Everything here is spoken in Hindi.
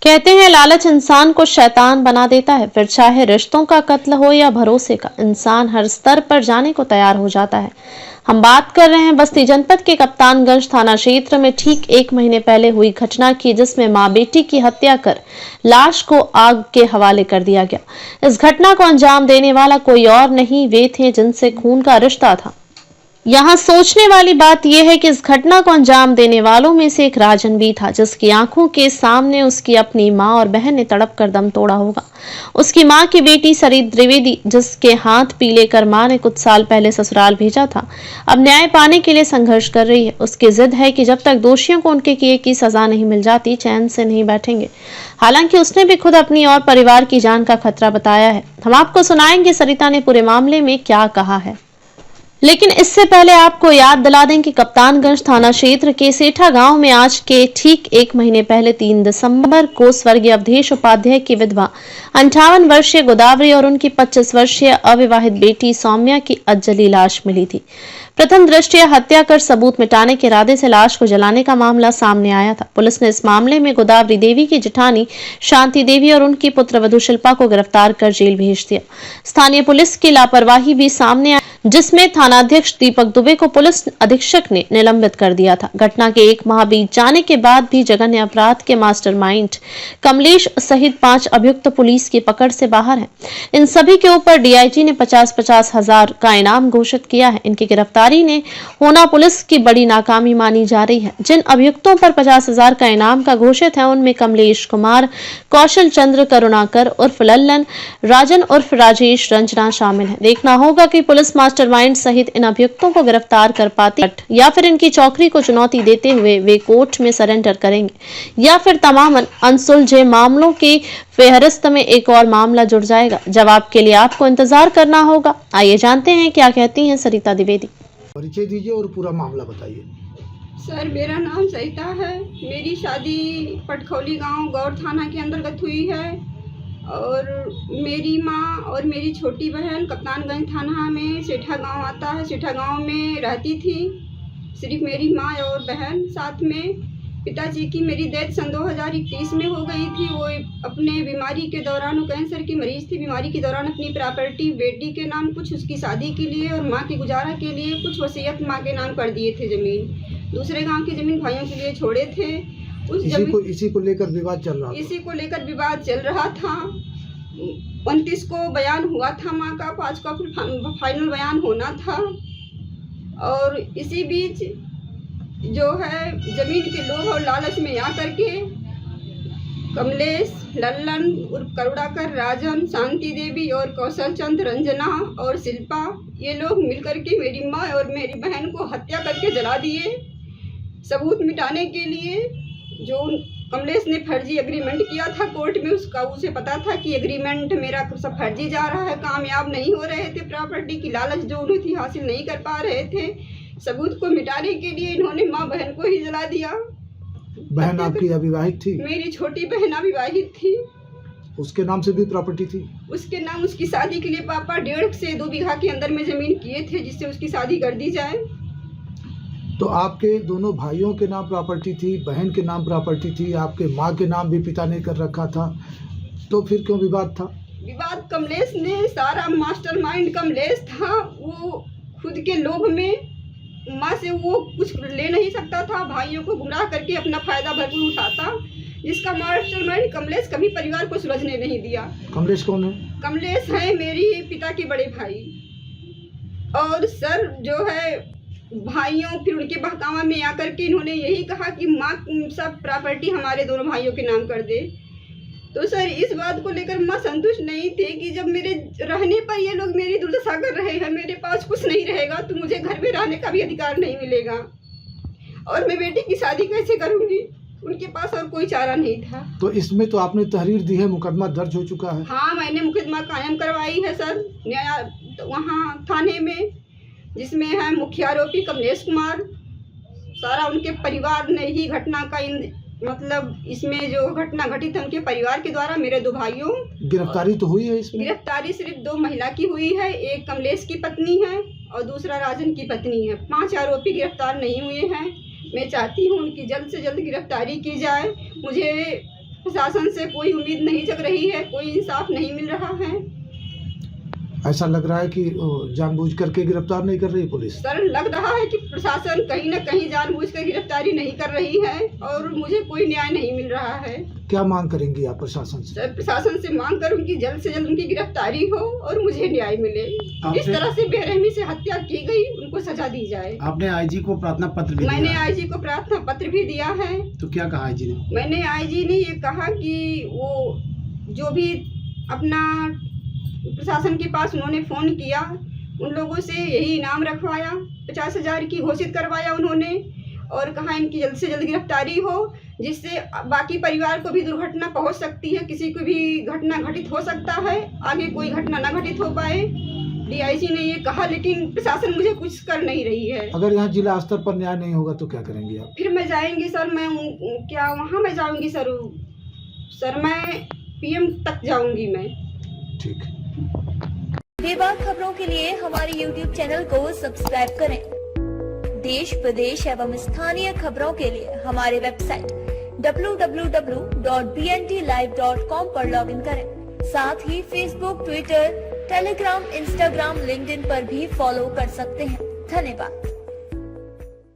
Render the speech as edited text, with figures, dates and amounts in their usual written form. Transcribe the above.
कहते हैं लालच इंसान को शैतान बना देता है। फिर चाहे रिश्तों का कत्ल हो या भरोसे का, इंसान हर स्तर पर जाने को तैयार हो जाता है। हम बात कर रहे हैं बस्ती जनपद के कप्तानगंज थाना क्षेत्र में ठीक 1 महीने पहले हुई घटना की, जिसमें मां बेटी की हत्या कर लाश को आग के हवाले कर दिया गया। इस घटना को अंजाम देने वाला कोई और नहीं, वे थे जिनसे खून का रिश्ता था। यहाँ सोचने वाली बात यह है कि इस घटना को अंजाम देने वालों में से एक राजन भी था, जिसकी आंखों के सामने उसकी अपनी मां और बहन ने तड़प कर दम तोड़ा होगा। उसकी मां की बेटी सरित द्विवेदी, जिसके हाथ पीले कर मां ने कुछ साल पहले ससुराल भेजा था, अब न्याय पाने के लिए संघर्ष कर रही है। उसकी जिद है कि जब तक दोषियों को उनके किए की सजा नहीं मिल जाती, चैन से नहीं बैठेंगे। हालांकि उसने भी खुद अपनी और परिवार की जान का खतरा बताया है। हम आपको सुनाएंगे सरिता ने पूरे मामले में क्या कहा है, लेकिन इससे पहले आपको याद दिला दें कि कप्तानगंज थाना क्षेत्र के सेठा गांव में आज के ठीक 1 महीने पहले 3 दिसंबर को स्वर्गीय अवधेश उपाध्याय की विधवा 58 वर्षीय गोदावरी और उनकी 25 वर्षीय अविवाहित बेटी सौम्या की अजली लाश मिली थी। प्रथम दृष्टया हत्या कर सबूत मिटाने के इरादे से लाश को जलाने का मामला सामने आया था। पुलिस ने इस मामले में गोदावरी देवी की जेठानी शांति देवी और उनकी पुत्रवधू शिल्पा को गिरफ्तार कर जेल भेज दिया। स्थानीय पुलिस की लापरवाही भी सामने आई, जिसमें थानाध्यक्ष दीपक दुबे को पुलिस अधीक्षक ने निलंबित कर दिया था। घटना के 1 माह बीत जाने के बाद भी जघन्य अपराध के मास्टरमाइंड कमलेश सहित 5 अभियुक्त पुलिस की पकड़ से बाहर हैं। इन सभी के ऊपर डीआईजी ने 50-50 हजार का इनाम घोषित किया है। इनकी गिरफ्तारी ने होना पुलिस की बड़ी नाकामी मानी जा रही है। जिन अभियुक्तों पर 50,000 का इनाम का घोषित है, उनमें कमलेश कुमार, कौशल चंद्र करुणाकर उर्फ लल्लन, राजन उर्फ राजेश, रंजना शामिल है। देखना होगा कि पुलिस मास्टरमाइंड सहित इन अभियुक्तों को गिरफ्तार कर पाती या फिर इनकी चौकड़ी को चुनौती देते हुए वे कोर्ट में सरेंडर करेंगे, या फिर तमाम अनसुलझे मामलों की फेहरिस्त में एक और मामला जुड़ जाएगा। जवाब के लिए आपको इंतजार करना होगा। आइए जानते हैं क्या कहती हैं सरिता द्विवेदी। परिचय दीजिए और पूरा मामला बताइए। सर, मेरा नाम सरिता है। मेरी शादी पटखौली गांव गौर थाना के अंतर्गत हुई है और मेरी माँ और मेरी छोटी बहन कप्तानगंज थाना में सेठा गांव आता है, सेठा गांव में रहती थी। सिर्फ मेरी माँ और बहन साथ में। पिताजी की मेरी डेथ सन 2021 में हो गई थी। वो अपने बीमारी के दौरान, वो कैंसर की मरीज थी, बीमारी के दौरान अपनी प्रॉपर्टी बेटी के नाम कुछ उसकी शादी के लिए और माँ की गुजारा के लिए कुछ वसीयत माँ के नाम कर दिए थे। ज़मीन दूसरे गांव की ज़मीन भाइयों के लिए छोड़े थे। इसी को लेकर विवाद चल रहा था। इसी को लेकर विवाद चल रहा था। 29 को बयान हुआ था माँ का, 5 को फाइनल बयान होना था। और इसी बीच जो है जमीन के लोभ और लालच में आकर के कमलेश, लल्लन उर्फ करुणाकर, राजन, शांति देवी और कौशल चंद्र, रंजना और शिल्पा, ये लोग मिलकर के मेरी माँ और मेरी बहन को हत्या करके जला दिए। सबूत मिटाने के लिए जो कमलेश ने फर्जी एग्रीमेंट किया था कोर्ट में, उसे पता था कि एग्रीमेंट मेरा सब फर्जी जा रहा है, कामयाब नहीं हो रहे थे। प्रॉपर्टी की लालच जो उन्हें थी हासिल नहीं कर पा रहे थे। सबूत को मिटाने के लिए इन्होंने माँ बहन को ही जला दिया। बहन आपकी अविवाहित थी? मेरी छोटी बहन अविवाहित थी। उसके नाम से भी प्रॉपर्टी थी? उसके नाम उसकी शादी के लिए पापा 1.5 से 2 बीघा के अंदर में जमीन किए थे, जिससे उसकी शादी कर दी जाए। तो आपके दोनों भाइयों के नाम प्रॉपर्टी थी, बहन के नाम प्रॉपर्टी थी, आपके माँ के नाम भी पिता ने कर रखा था, तो फिर क्यों विवाद था? विवाद कमलेश ने, सारा मास्टरमाइंड कमलेश था। वो खुद के लोभ में माँ से वो कुछ ले नहीं सकता था, भाइयों को गुमराह करके अपना फायदा भरपूर उठाता, जिसका मास्टरमाइंड कमलेश कभी परिवार को सुलझने नहीं दिया। कमलेश कौन है? कमलेश है मेरी पिता के बड़े भाई। और सर जो है भाइयों, फिर उनके बहकावा में आकर के इन्होंने यही कहा कि माँ सब प्रॉपर्टी हमारे दोनों भाइयों के नाम कर दे। तो सर इस बात को लेकर माँ संतुष्ट नहीं थे कि जब मेरे रहने पर ये लोग मेरी दुर्दशा कर रहे हैं, मेरे पास कुछ नहीं रहेगा तो मुझे घर में रहने का भी अधिकार नहीं मिलेगा और मैं बेटी की शादी कैसे करूँगी। उनके पास और कोई चारा नहीं था। तो इसमें तो आपने तहरीर दी है, मुकदमा दर्ज हो चुका है? हाँ, मैंने मुकदमा कायम करवाई है सर वहाँ थाने में, जिसमें है मुख्य आरोपी कमलेश कुमार। सारा उनके परिवार ने ही घटना का मतलब इसमें जो घटना घटित है उनके परिवार के द्वारा मेरे 2 भाइयों। गिरफ्तारी तो हुई है इसमें? गिरफ्तारी सिर्फ 2 महिला की हुई है, एक कमलेश की पत्नी है और दूसरा राजन की पत्नी है। 5 आरोपी गिरफ्तार नहीं हुए हैं। मैं चाहती हूँ उनकी जल्द से जल्द गिरफ्तारी की जाए। मुझे प्रशासन से कोई उम्मीद नहीं जग रही है, कोई इंसाफ नहीं मिल रहा है। ऐसा लग रहा है कि जानबूझ करके गिरफ्तार नहीं कर रही पुलिस। सर लग रहा है कि प्रशासन कहीं न कहीं जानबूझकर गिरफ्तारी नहीं कर रही है और मुझे कोई न्याय नहीं मिल रहा है। क्या मांग करेंगी आप प्रशासन से? सर प्रशासन से मांग करूं कि जल्द से जल्द उनकी गिरफ्तारी हो और मुझे न्याय मिले। इस तरह से बेरहमी से हत्या की गई, उनको सजा दी जाए। आपने आईजी को प्रार्थना पत्र भी मैंने दिया? आईजी को प्रार्थना पत्र भी दिया है। तो क्या कहा आईजी ने? मैंने आईजी ने ये कहा कि वो जो भी अपना प्रशासन के पास उन्होंने फ़ोन किया, उन लोगों से यही इनाम रखवाया, 50,000 की घोषित करवाया उन्होंने और कहा इनकी जल्द से जल्द गिरफ्तारी हो, जिससे बाकी परिवार को भी दुर्घटना पहुंच सकती है, किसी को भी घटना घटित हो सकता है, आगे कोई घटना ना घटित हो पाए। डीआईजी ने ये कहा, लेकिन प्रशासन मुझे कुछ कर नहीं रही है। अगर यहाँ जिला स्तर पर न्याय नहीं होगा तो क्या करेंगी आप? फिर मैं जाएंगी सर, मैं क्या वहाँ मैं जाऊँगी सर मैं पीएम तक जाऊँगी मैं। ठीक है। बेबाक खबरों के लिए हमारे YouTube चैनल को सब्सक्राइब करें। देश प्रदेश एवं स्थानीय खबरों के लिए हमारे वेबसाइट www.bntlive.com पर लॉगिन करें। साथ ही Facebook, Twitter, Telegram, Instagram, LinkedIn पर भी फॉलो कर सकते हैं। धन्यवाद।